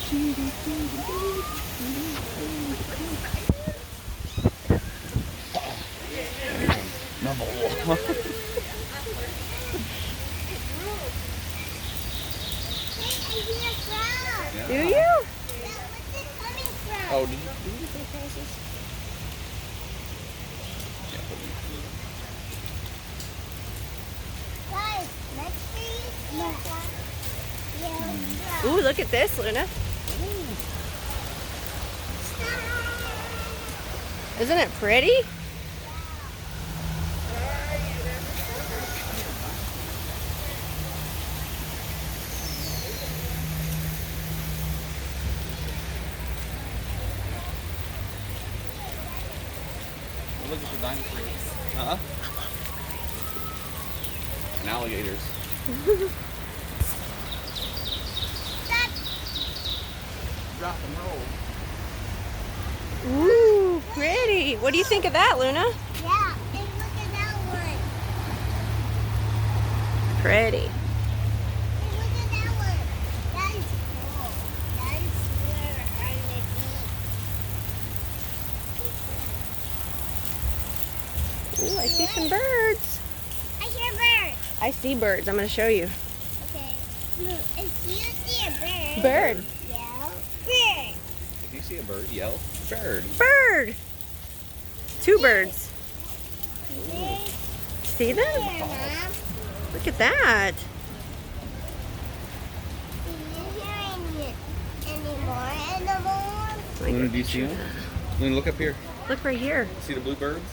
Do you? Oh, did you get those houses? Guys, let's see. Yeah. Ooh, look at this, Luna. Isn't it pretty? Look at the dinosaurs. And alligators. Rock and roll. Ooh, pretty. What do you think of that, Luna? Yeah, and look at that one. Pretty. And look at that one. That is cool. That is where I'm gonna be. Ooh, I see some birds. I hear birds. I see birds. I'm going to show you. Okay. Look, if you see a bird. Bird. Yeah. Bird. If you see a bird, yell, bird. Bird. Two birds. Bird. See them? Here, Mom. Look at that. Do you hear any more animals? Luna, do you see them? Luna, look up here. Look right here. See the blue birds?